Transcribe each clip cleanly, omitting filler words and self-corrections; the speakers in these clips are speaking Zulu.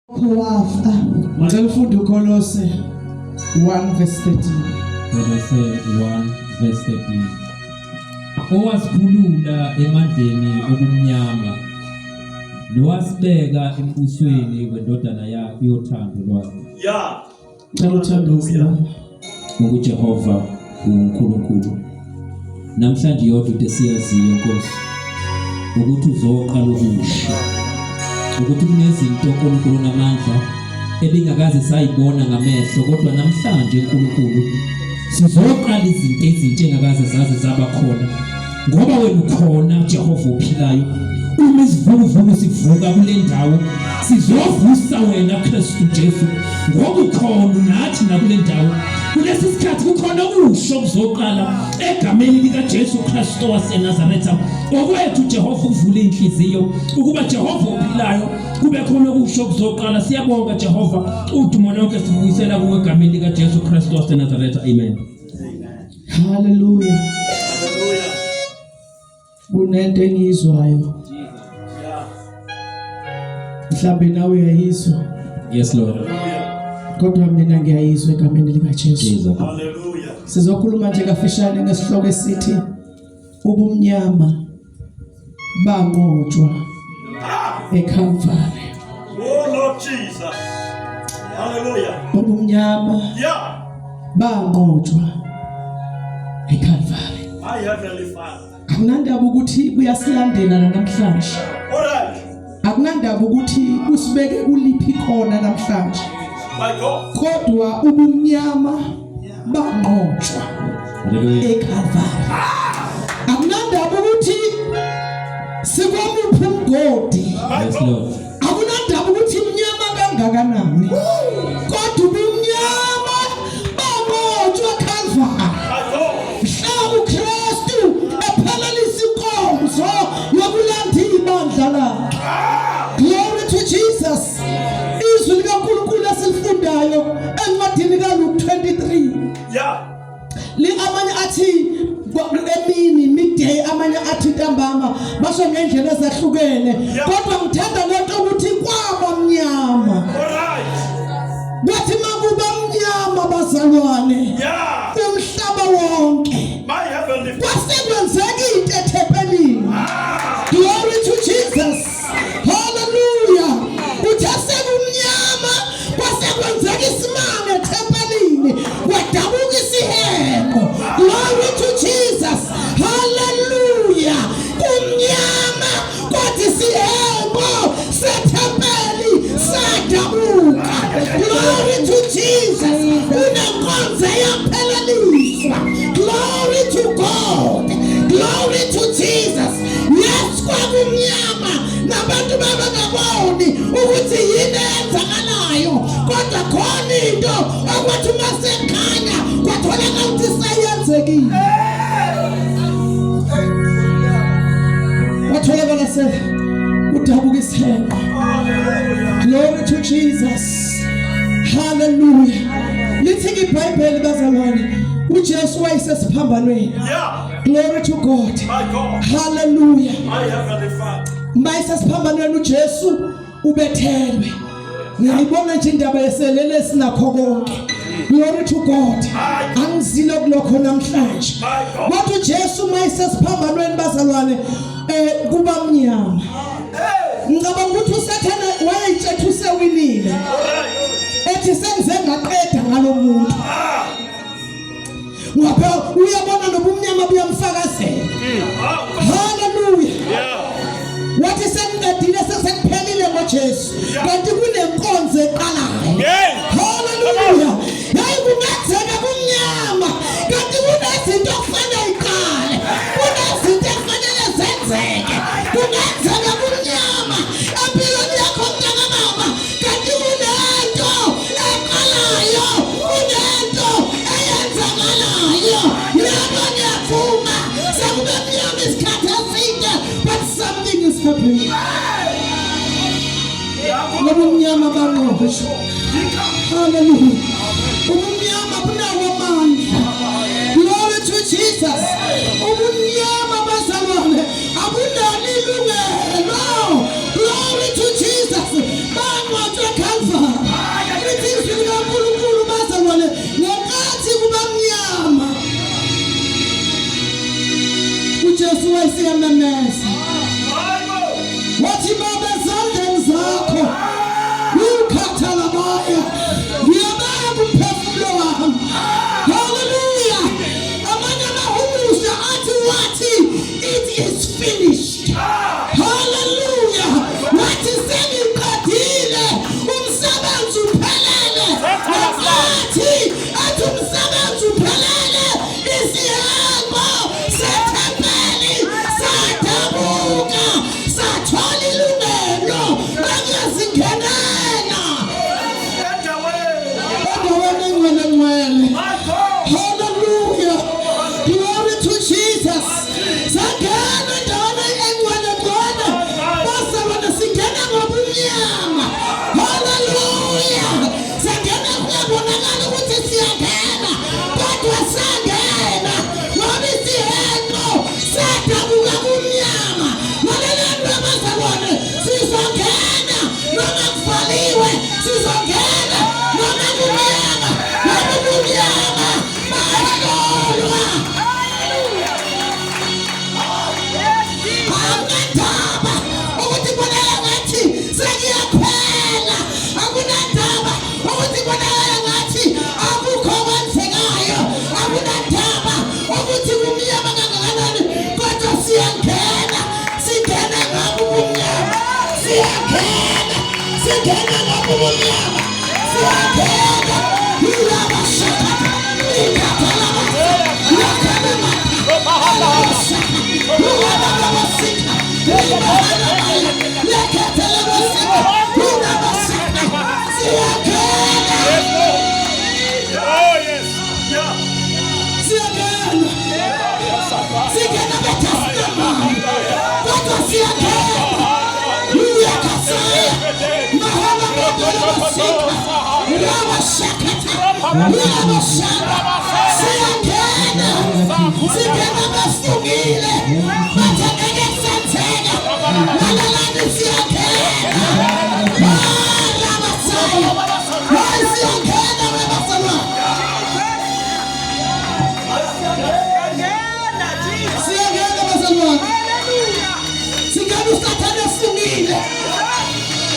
Wafa ngicela ufunde uKolose 1:13. Kolose 1:13. Owasikhulula emandleni obumnyama nowasibeka embusweni wendodana yakhe yothando lwakhe. Yeah. Ngicela uthandaze ngokuJehova uNkulunkulu. Namhlanje yodwa siyaziyo Nkosi ukuthi uzoqala ukusho ukuthi kunezinto uNkulunkulu namandla ebingakaze sayibona ngamehlo, kodwa namhlanje uNkulunkulu sizoqala izinto ezintsha engakaze zaze zaba khona, ngoba wena ukhona Jehova ophilayo. Uma isivuvuka sivuka kule ndawo sizovusa wena Kristu Jesu, ngoba ukhona nathi nakule ndawo. Kulesi sikhathi kukhona ukusho kuzoqala egameni lika Jesu Kristu waseNazaretha. Okwethu Jehova uvule inhliziyo ukuba Jehova ophilayo kube khona ukusho kuzoqala. Siyabonga Jehova, udumo lonke sibuyisela kuwe egameni lika Jesu Kristu waseNazaretha. Amen. Hallelujah. Hallelujah. Kunento engizwayo. Mhlawumbe nawe uyayizwa. Yes Lord. Kodwa mina ngiyayizwa egameni lika Jesu. Hallelujah. Sizokhuluma nje kafishane ngesihloko esithi ubumnyama banqotshwa eCalvary. Oh Lord Jesus. Hallelujah. Ubumnyama Yeah. banqotshwa eCalvary. My Heavenly Father. Akunandaba ukuthi kuyasilandela namhlanje. All right. Akunandaba ukuthi usibeke kuliphi khona namhlanje. My God. Kodwa ubumnyama banqotshwa Hallelujah. eCalvary. Akunandaba ukuthi sikwamuphi umgodi. My Yes God. Lord. Akunandaba ukuthi imnyama kangakanani. Kodwa ubumnyama banqotshwa eCalvary. My God. Mhla uKristu ephelelisa inkonzo yokulanda ibandla lakhe. Glory to Jesus. Izwi likaNkulunkulu esilifundayo encwadini kaLuke 23. Yeah. Amanye athi emini midday, amanye athi ntambama, basho ngendlela ezahlukene. Kodwa ngithanda lento ukuthi kwaba mnyama. All right. Bathi makuba mnyama bazalwane. Yeah. Umhlaba wonke. My Heavenly Father. Kwasekwenzeka into eThempelini. Glory to Jesus. Hallelujah. Uthe sekumnyama kwasekwenzeka isimanga eThempelini. Kwadabuka isiheko. Glory to Jesus. Hallelujah. Kumnyama kwathi isiheko seThempeli sadabuka. Glory to Jesus. Unenkonzo yapheleliswa. Glory to God. Glory to Jesus. Yes, kwakumnyama nabantu babangaboni ukuthi yini eyenzakalayo, kodwa khona into okwathi uma sekhanya kwatholakala ukuthi sayenzekile. Kwatholakala udabuka isiheko. Glory to Jesus. Hallelujah. Lithi iBhayibheli bazalwane uJesu wayesesiphambanweni. Yeah. Glory to God. My God. Hallelujah. My Heavenly Father. Mayesesiphambanweni uJesu ubethelwe. Ngiyayibona nje indaba yeselele sinakho konke. Glory to God. Angizile kulokho namhlanje. Wathi uJesu mayesesiphambanweni bazalwane kuba mnyama. Ngicabanga ukuthi uSathane wayeyithethe usewinile. Ethi sengize ngaqeda ngalomuntu. Ngoba uyabona nobumnyama buyamfakazela. Hallelujah. Wathi sengiqedile sesekuphelile ngoJesu. Kanti kunenkonzo eqalayo. Hallelujah. Hayi kungenzeka kumnyama. Kanti kunezinto okufanele iqale. Kunezinto okufanele zenzeke. Kungenzeka kumnyama. Empilweni yakho mntana mama. Kanti kunento eqalayo. Kunento eyenzakalayo. Yebo ngiyavuma. Sekube mnyama isikhathi eside, but something is happening. Ubumnyama banqotshwa. Hallelujah. Ubumnyama bunawo amandla. Glory to Jesus. Ubumnyama bazalwane abunalo ilungelo. Glory to Jesus. Banqotshwa eCalvary. isiyamemeza Bible. wathi baba ezandleni zakho ukhathala baya ngiyabeka umphefumulo wami haleluya amanye amahumusha athi wathi it is finished haleluya wathi sengiqedile umsebenzi uphelele wathi athi umsebenzi uphelele isihambo sethempeli sadabuka sathola ilungelo langazingenela Get away. endaweni engcwelengcwele My God. hallelujah glory to Jesus sangena endaweni engcwelengcwele base bona singena ngobumnyama hallelujah sangena kuyabonakala ukuthi siyangena kodwa sangena ngoba isihenqo sadabuka kumnyama ngalelento abazalwane sizongena noma kuvaliwe sizongena noma kumnyama noma kumnyama bahlolwa akunandaba ukuthi bonakala ngathi sengiyakhwela akunandaba ukuthi bonakala ngathi akukho kwenzekayo akunandaba ukuthi kumnyama kangakanani kodwa siyangena singena ngabo kumnyama siyangena singena ngabo kumnyama siyangena yilaba shakata ikathalaba yakamema Oh, yes. Yeah.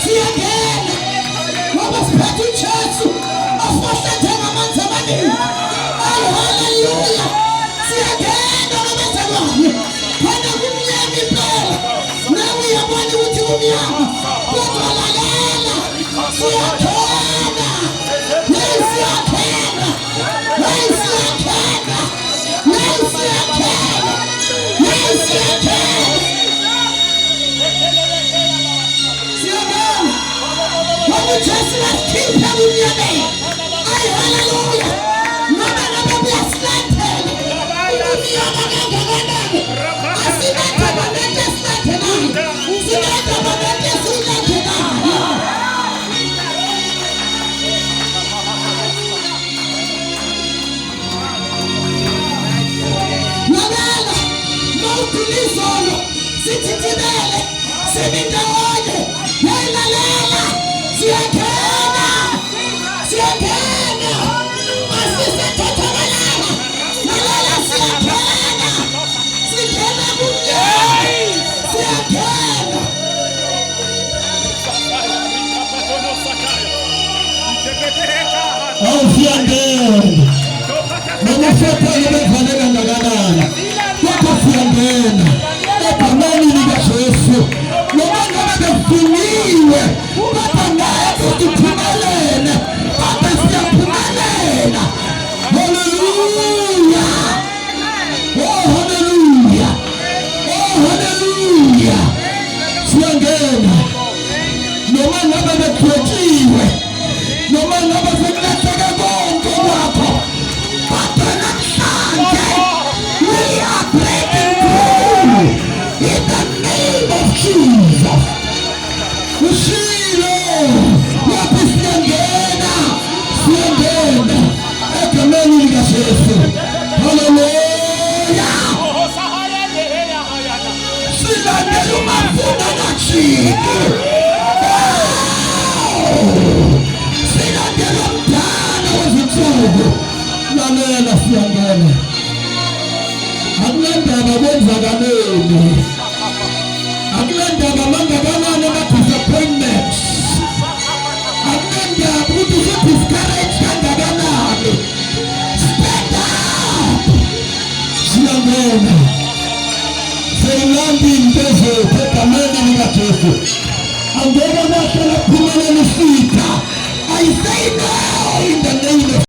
Siyangena ngoba siphethe uJesu ofohlethe ngamanzi amaningi. Haleluya. Siyangena ngabazalwane. Khona kumnyama impela. Nawe uyabona ukuthi kumnyama. Kodwa lalela. Siyangena. Siyangena. Siyangena. Siyangena. Just let's keep telling your name. Hallelujah. Mama, we are slanted. I see that covenant is slanted. See that covenant is slanted. Nalala, mawutulizono, sititibele, simindawoye, lalela. Siyangena, siyangena, asisathathabalala, nalala siyangena, singena kumnyama, siyangena. Siyangena, noma siyangena befanele kangakanani, kodwa siyangena egameni likaJesu. Noma ngabe bevuniwe kodwa naye siphumelele, kodwa siyaphumelela. Haleluya. Oh haleluya. Oh haleluya. Siyangena noma ngabe bekhethiwe, noma ngabe sekulahleke konke kwakho, kodwa namhlanje we are breaking through in the name of Jesus. Ushilo wapi siyangena, siyangena egameni likaJesu. Haleluya. Silandela umafuna nachiki. Silandela umdala wezinsuku. Lalela siyangena. Akunandaba kwenzakaleni. Amen. Seyinambi mpezo tekameni nikatefu. Angeka na kala kumene nisita. I say no in the name of